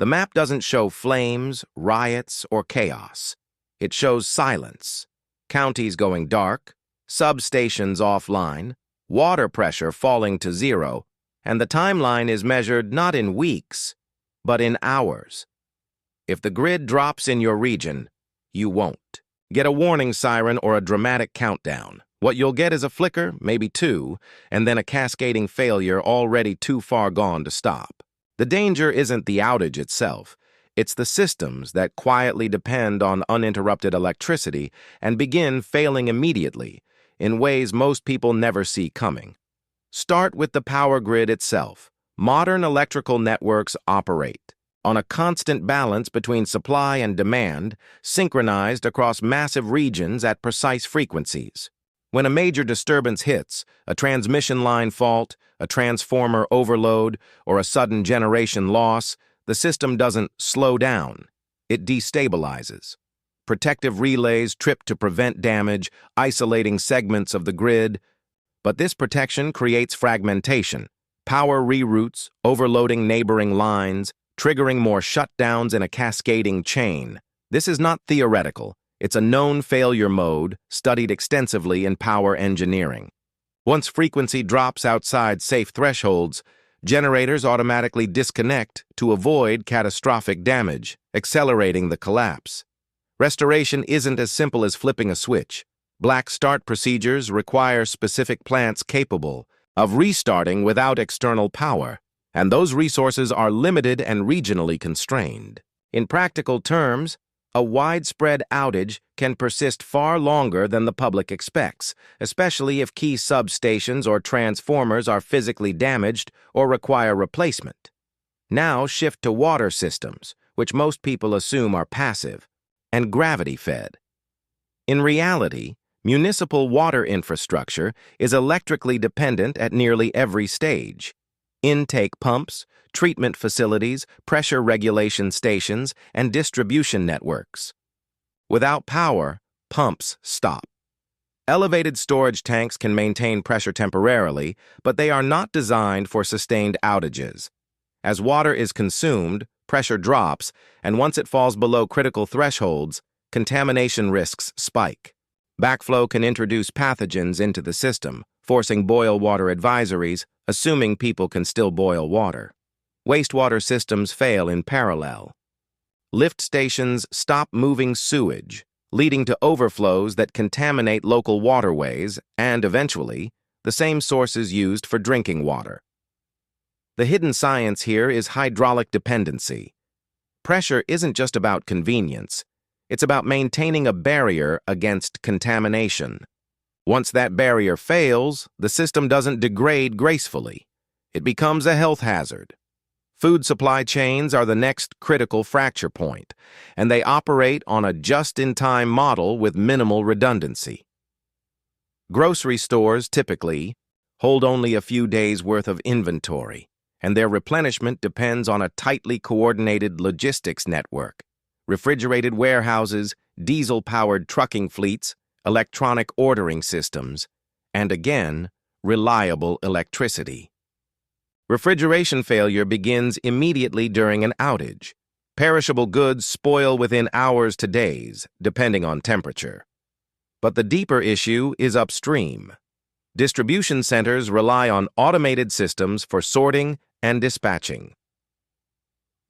The map doesn't show flames, riots, or chaos. It shows silence, counties going dark, substations offline, water pressure falling to zero, and the timeline is measured not in weeks, but in hours. If the grid drops in your region, you won't get a warning siren or a dramatic countdown. What you'll get is a flicker, maybe two, and then a cascading failure already too far gone to stop. The danger isn't the outage itself. It's the systems that quietly depend on uninterrupted electricity and begin failing immediately in ways most people never see coming. Start with the power grid itself. Modern electrical networks operate on a constant balance between supply and demand, synchronized across massive regions at precise frequencies. When a major disturbance hits, a transmission line fault, a transformer overload, or a sudden generation loss, the system doesn't slow down, it destabilizes. Protective relays trip to prevent damage, isolating segments of the grid. But this protection creates fragmentation. Power reroutes, overloading neighboring lines, triggering more shutdowns in a cascading chain. This is not theoretical. It's a known failure mode studied extensively in power engineering. Once frequency drops outside safe thresholds, generators automatically disconnect to avoid catastrophic damage, accelerating the collapse. Restoration isn't as simple as flipping a switch. Black start procedures require specific plants capable of restarting without external power, and those resources are limited and regionally constrained. In practical terms, a widespread outage can persist far longer than the public expects, especially if key substations or transformers are physically damaged or require replacement. Now shift to water systems, which most people assume are passive, and gravity-fed. In reality, municipal water infrastructure is electrically dependent at nearly every stage. Intake pumps, treatment facilities, pressure regulation stations, and distribution networks. Without power, pumps stop. Elevated storage tanks can maintain pressure temporarily, but they are not designed for sustained outages. As water is consumed, pressure drops, and once it falls below critical thresholds, contamination risks spike. Backflow can introduce pathogens into the system, forcing boil water advisories, assuming people can still boil water. Wastewater systems fail in parallel. Lift stations stop moving sewage, leading to overflows that contaminate local waterways and, eventually, the same sources used for drinking water. The hidden science here is hydraulic dependency. Pressure isn't just about convenience. It's about maintaining a barrier against contamination. Once that barrier fails, the system doesn't degrade gracefully. It becomes a health hazard. Food supply chains are the next critical fracture point, and they operate on a just-in-time model with minimal redundancy. Grocery stores typically hold only a few days' worth of inventory, and their replenishment depends on a tightly coordinated logistics network. Refrigerated warehouses, diesel-powered trucking fleets, electronic ordering systems, and again, reliable electricity. Refrigeration failure begins immediately during an outage. Perishable goods spoil within hours to days, depending on temperature. But the deeper issue is upstream. Distribution centers rely on automated systems for sorting and dispatching.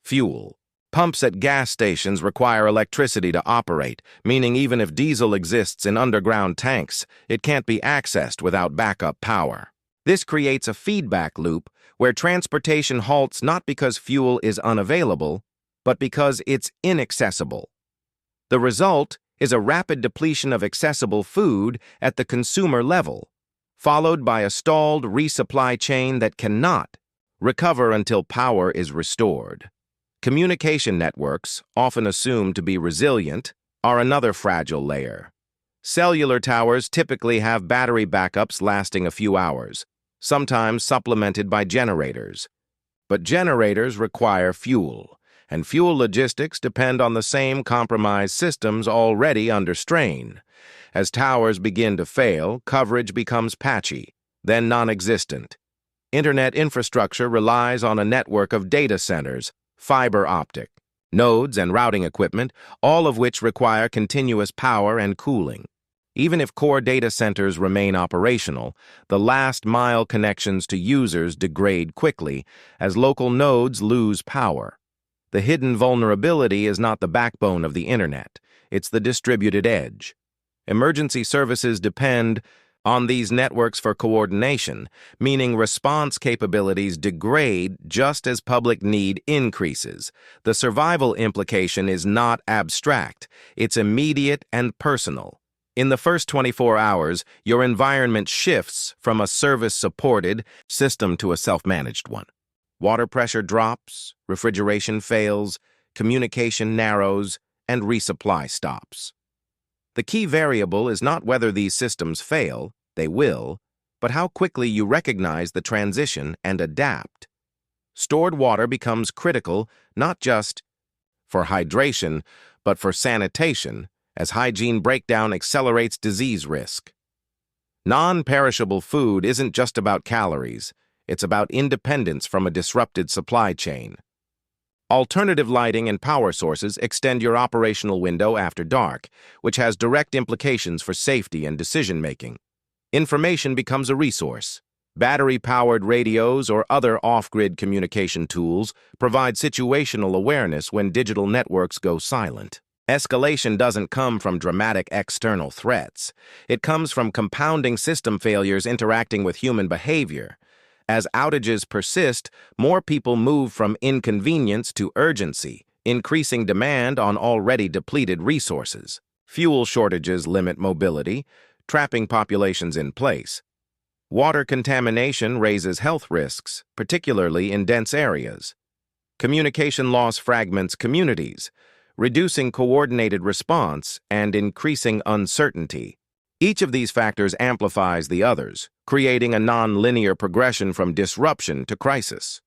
Fuel. Pumps at gas stations require electricity to operate, meaning even if diesel exists in underground tanks, it can't be accessed without backup power. This creates a feedback loop where transportation halts not because fuel is unavailable, but because it's inaccessible. The result is a rapid depletion of accessible food at the consumer level, followed by a stalled resupply chain that cannot recover until power is restored. Communication networks, often assumed to be resilient, are another fragile layer. Cellular towers typically have battery backups lasting a few hours, sometimes supplemented by generators. But generators require fuel, and fuel logistics depend on the same compromised systems already under strain. As towers begin to fail, coverage becomes patchy, then non-existent. Internet infrastructure relies on a network of data centers, fiber optic, nodes and routing equipment, all of which require continuous power and cooling. Even if core data centers remain operational, the last-mile connections to users degrade quickly as local nodes lose power. The hidden vulnerability is not the backbone of the internet, it's the distributed edge. Emergency services depend on these networks for coordination, meaning response capabilities degrade just as public need increases. The survival implication is not abstract, it's immediate and personal. In the first 24 hours, your environment shifts from a service-supported system to a self-managed one. Water pressure drops, refrigeration fails, communication narrows, and resupply stops. The key variable is not whether these systems fail, they will, but how quickly you recognize the transition and adapt. Stored water becomes critical not just for hydration, but for sanitation, as hygiene breakdown accelerates disease risk. Non-perishable food isn't just about calories, it's about independence from a disrupted supply chain. Alternative lighting and power sources extend your operational window after dark, which has direct implications for safety and decision-making. Information becomes a resource. Battery-powered radios or other off-grid communication tools provide situational awareness when digital networks go silent. Escalation doesn't come from dramatic external threats. It comes from compounding system failures interacting with human behavior. As outages persist, more people move from inconvenience to urgency, increasing demand on already depleted resources. Fuel shortages limit mobility, trapping populations in place. Water contamination raises health risks, particularly in dense areas. Communication loss fragments communities, reducing coordinated response and increasing uncertainty. Each of these factors amplifies the others, creating a non-linear progression from disruption to crisis.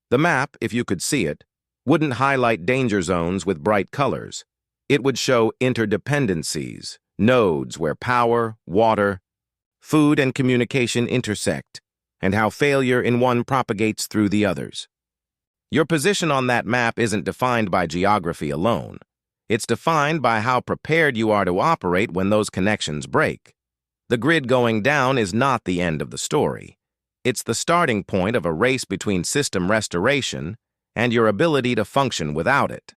The map, if you could see it, wouldn't highlight danger zones with bright colors. It would show interdependencies, nodes where power, water, food, and communication intersect, and how failure in one propagates through the others. Your position on that map isn't defined by geography alone. It's defined by how prepared you are to operate when those connections break. The grid going down is not the end of the story. It's the starting point of a race between system restoration and your ability to function without it.